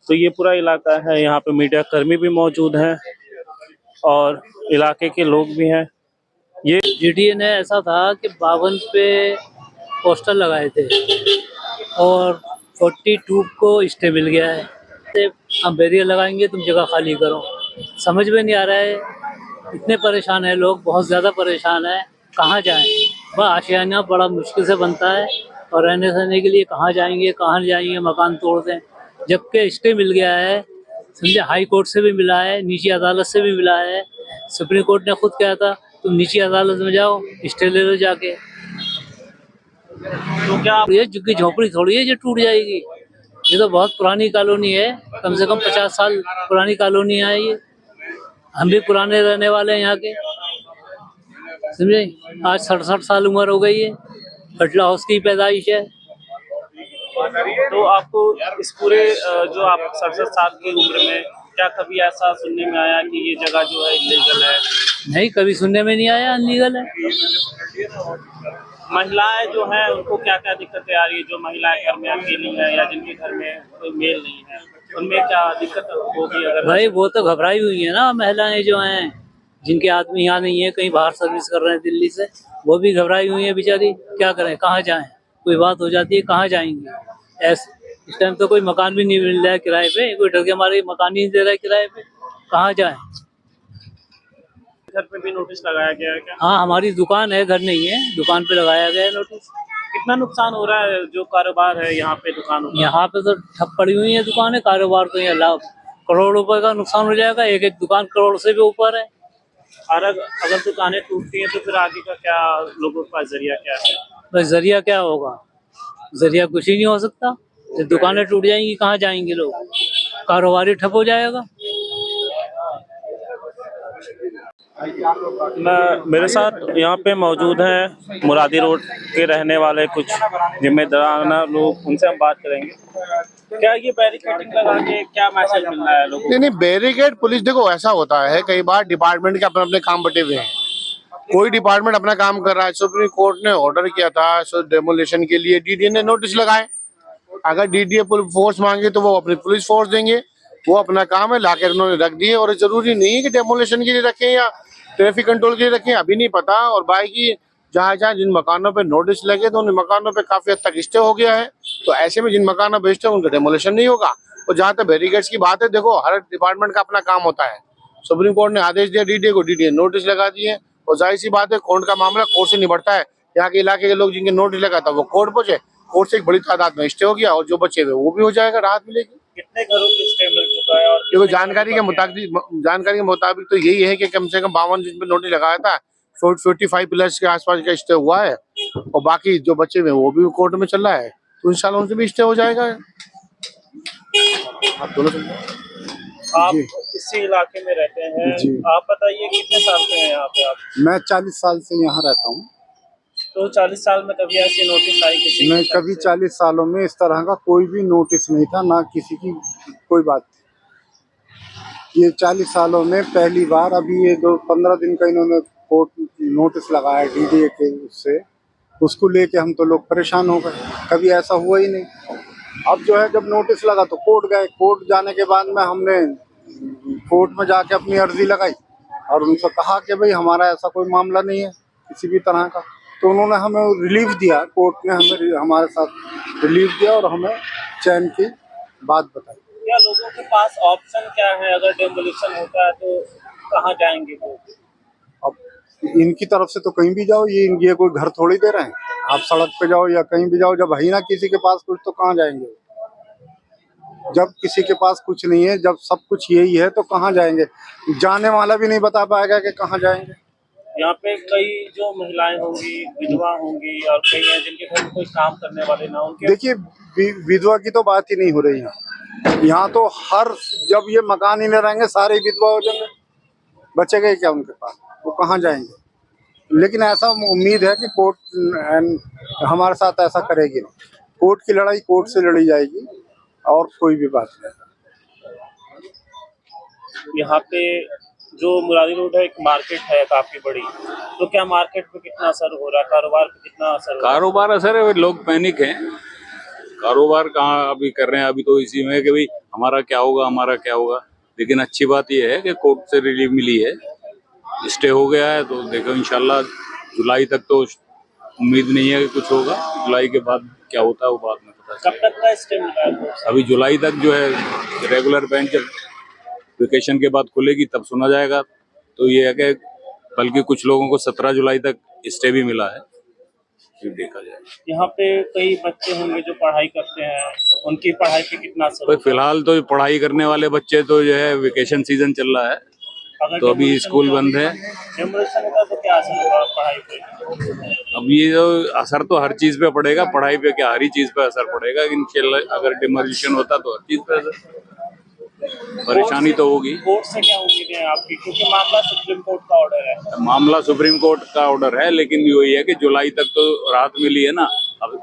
तो ये पूरा इलाका है, यहाँ पे मीडिया कर्मी भी मौजूद हैं और इलाके के लोग भी हैं। ये जीडीए ने ऐसा था कि 52 पे पोस्टर लगाए थे और 42 को स्टे मिल गया है। हम बैरियर लगाएंगे, तुम जगह खाली करो। समझ में नहीं आ रहा है, इतने परेशान है लोग, बहुत ज़्यादा परेशान है। कहाँ जाएं? वह आशियाना बड़ा मुश्किल से बनता है और रहने सहने के लिए कहाँ जाएंगे, मकान तोड़ दें। जबकि स्टे मिल गया है, समझे, हाई कोर्ट से भी मिला है, निजी अदालत से भी मिला है। सुप्रीम कोर्ट ने खुद कहा था तुम निजी अदालत में जाओ, स्टे ले लो जाके। तो क्या ये झुग्गी झोपड़ी थोड़ी है जो टूट जाएगी। ये तो बहुत पुरानी कॉलोनी है, कम से कम 50 साल पुरानी कॉलोनी है ये। हम भी पुराने रहने वाले हैं यहाँ के, समझे। आज 67 साल उम्र हो गई है, खटला हाउस की पैदाइश है। तो आपको इस पूरे जो आप 67 साल की उम्र में क्या कभी ऐसा सुनने में आया कि ये जगह जो है इलीगल है? नहीं, कभी सुनने में नहीं आया अनलीगल है। महिलाएं जो हैं उनको क्या क्या दिक्कतें आ रही है? जो महिलाएं घर में अकेली हैं या जिनके घर में कोई मेल नहीं है, उनमें क्या दिक्कत होगी? अगर भाई वो तो घबराई हुई है ना, महिलाएं जो हैं, जिनके आदमी यहाँ नहीं है, कहीं बाहर सर्विस कर रहे हैं दिल्ली से, वो भी घबराई हुई है बेचारी। क्या करें, कहाँ जाएं? कोई बात हो जाती है, कहाँ जाएंगे? इस टाइम तो कोई मकान भी नहीं मिल रहा है किराए पे, कोई डर के मारे मकान ही नहीं दे रहा है किराए पे। कहाँ जाएं? घर पे भी नोटिस लगाया गया है क्या? हाँ, हमारी दुकान है, घर नहीं है, दुकान पे लगाया गया है नोटिस। कितना नुकसान हो रहा है जो कारोबार है यहाँ पे, दुकानों का? यहाँ पे तो ठप पड़ी हुई है दुकानें, कारोबार तो यहाँ लाभ करोड़ रुपए का नुकसान हो जाएगा। एक एक दुकान करोड़ से भी ऊपर है। और अगर दुकानें टूटती हैं तो फिर आगे का क्या, लोगों का जरिया क्या है? बस जरिया क्या होगा? जरिया कुछ ही नहीं हो सकता। जब दुकानें टूट जाएंगी, कहाँ जाएंगे लोग? कारोबार ही ठप हो जाएगा। मेरे साथ यहाँ पे मौजूद हैं मुरादी रोड के रहने वाले कुछ जिम्मेदार लोग, उनसे हम बात करेंगे। क्या ये बैरिकेडिंग लगा के क्या मैसेज मिल रहा है लोगों को? नहीं, बैरिकेड पुलिस, देखो ऐसा होता है कई बार डिपार्टमेंट के अपने अपने काम बटे हुए हैं। कोई डिपार्टमेंट अपना काम कर रहा है। सुप्रीम कोर्ट ने ऑर्डर किया था सो डेमोलिशन के लिए, डीडीए ने नोटिस लगाए। अगर डीडीए फोर्स मांगे तो वो अपनी पुलिस फोर्स देंगे, वो अपना काम है, लाकर उन्होंने रख दिए। और जरूरी नहीं है कि डेमोलिशन के लिए रखें या ट्रैफिक कंट्रोल के लिए रखें, अभी नहीं पता। और बाकी जहाँ जहाँ जिन मकानों पे नोटिस लगे तो उन मकानों पे काफी हद तक स्टे हो गया है, तो ऐसे में जिन मकानों पे स्टे उनका डेमोलिशन नहीं होगा। और जहाँ तक बैरिकेड्स की बात है, देखो हर डिपार्टमेंट का अपना काम होता है। सुप्रीम कोर्ट ने आदेश दिया डीडीए को, डीडीए नोटिस लगा दिए, और जाहिर सी बात है कोर्ट का मामला कोर्ट से निपटता है। यहाँ के इलाके के लोग जिनके नोटिस लगा था वो कोर्ट पहुंचे, कोर्ट से एक बड़ी तादाद में स्टे हो गया, और जो बचे हुए वो भी हो जाएगा, राहत मिलेगी। कितने घरों को स्टे मिल चुका है? और देखो जानकारी के मुताबिक तो यही है कि कम से कम 52 जिन पे नोटिस लगाया था, 45 प्लस के आसपास का स्टे हुआ है, और बाकी जो बचे हुए वो भी कोर्ट में चल रहा है, तो इंशाल्लाह उनसे भी स्टे हो जाएगा। आप दोनों आप इसी इलाके में रहते हैं जी। आप बताइए कितने साल से हैं यहाँ पे आप? मैं 40 साल से यहाँ रहता हूँ। तो 40 साल में कभी ऐसी नोटिस आई किसी मैं की? कभी 40 सालों में इस तरह का कोई भी नोटिस नहीं था, ना किसी की कोई बात थी। ये 40 सालों में पहली बार अभी ये 15 दिन का इन्होंने कोर्ट नोटिस लगाया डीडीए के, उससे उसको लेके हम तो लोग परेशान हो गए। कभी ऐसा हुआ ही नहीं। अब जो है जब नोटिस लगा तो कोर्ट गए, कोर्ट जाने के बाद में हमने कोर्ट में जाके अपनी अर्जी लगाई और उनसे कहा कि भाई हमारा ऐसा कोई मामला नहीं है किसी भी तरह का। तो उन्होंने हमें रिलीफ दिया, कोर्ट ने हमें हमारे साथ रिलीफ दिया और हमें चैन की बात बताई। क्या लोगों के पास ऑप्शन क्या है? अगर डेमोलिशन होता है तो कहाँ जाएंगे वो? अब इनकी तरफ से तो कहीं भी जाओ, ये कोई घर थोड़ी दे रहे हैं। आप सड़क पे जाओ या कहीं भी जाओ, जब है ही ना किसी के पास कुछ तो कहाँ जाएंगे? जब किसी के पास कुछ नहीं है, जब सब कुछ यही है तो कहाँ जाएंगे? जाने वाला भी नहीं बता पाएगा कि कहाँ जाएंगे। यहाँ पे कई जो महिलाएं होंगी, विधवा होंगी, और कई हैं जिनके घर में कोई काम करने वाले ना, उनके देखिए विधवा की तो बात ही नहीं हो रही यहाँ तो हर, जब ये मकान ही नहीं रहेंगे सारे विधवा हो जाएंगे, बचेगा क्या उनके पास? वो कहाँ जाएंगे? लेकिन ऐसा उम्मीद है कि कोर्ट हमारे साथ ऐसा करेगी नहीं। कोर्ट की लड़ाई कोर्ट से लड़ी जाएगी और कोई भी बात नहीं। यहाँ पे जो मुरादी रोड है, एक मार्केट है काफी बड़ी, तो क्या मार्केट पे कितना असर हो रहा है? कारोबार पे कितना असर हो रहा है? कारोबार असर है, लोग पैनिक हैं। कारोबार कहाँ अभी कर रहे हैं, अभी तो इसी में कि भाई हमारा क्या होगा, हमारा क्या होगा। लेकिन अच्छी बात यह है कि कोर्ट से रिलीफ मिली है, स्टे हो गया है, तो देखो इंशाल्लाह जुलाई तक तो उम्मीद नहीं है कि कुछ होगा। जुलाई के बाद क्या होता है वो बाद में पता कब तक का स्टे मिला है कोर्ट से? चलेगा। अभी जुलाई तक जो है रेगुलर बैंक जब वेकेशन के बाद खुलेगी तब सुना जाएगा। तो ये है कि बल्कि कुछ लोगों को 17 जुलाई तक स्टे भी मिला है, फिर देखा जाए। यहाँ पे कई बच्चे होंगे जो पढ़ाई करते हैं, उनकी पढ़ाई पे कितना असर तो होगा? फिलहाल तो पढ़ाई करने वाले बच्चे तो जो है वेकेशन सीजन चल रहा है, अगर तो अभी demolition स्कूल होगा- बंद है। demolition होगा तो क्या असर होगा पढ़ाई पे? अब ये जो असर तो हर चीज पे पड़ेगा, पढ़ाई पे क्या, हर ही चीज पे असर पड़ेगा। इंशाल्लाह अगर डिमोलिशन होता तो हर चीज पे असर, परेशानी तो होगी। कोर्ट से क्या उम्मीदें हैं आपकी, क्योंकि मामला सुप्रीम कोर्ट का ऑर्डर है? मामला सुप्रीम कोर्ट का ऑर्डर है, लेकिन वही है कि जुलाई तक तो राहत मिली है ना। अब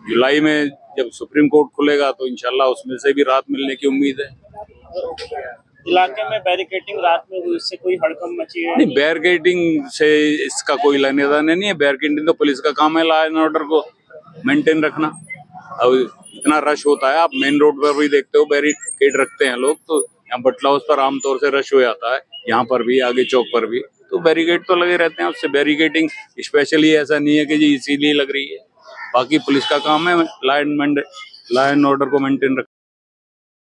जुलाई में जब सुप्रीम कोर्ट खुलेगा तो इंशाल्लाह उसमें से भी राहत मिलने की उम्मीद है। इलाके में बैरिकेटिंग रात में हुई, इससे कोई हड़कंप मची है? नहीं, बैरिकेडिंग से इसका कोई लेने देने नहीं है। बैरिकेडिंग तो पुलिस का काम है, लॉ एंड ऑर्डर को मेंटेन रखना। अब इतना रश होता है, आप मेन रोड पर भी देखते हो बैरिकेड रखते हैं लोग, तो यहाँ बटला हाउस पर आमतौर से रश हो जाता है, यहाँ पर भी, आगे चौक पर भी, तो बैरिकेड तो लगे रहते हैं। उससे बैरिकेडिंग स्पेशली ऐसा नहीं है कि जी इसीलिए लग रही है। बाकी पुलिस का काम है लॉ एंड ऑर्डर को मेंटेन रखना।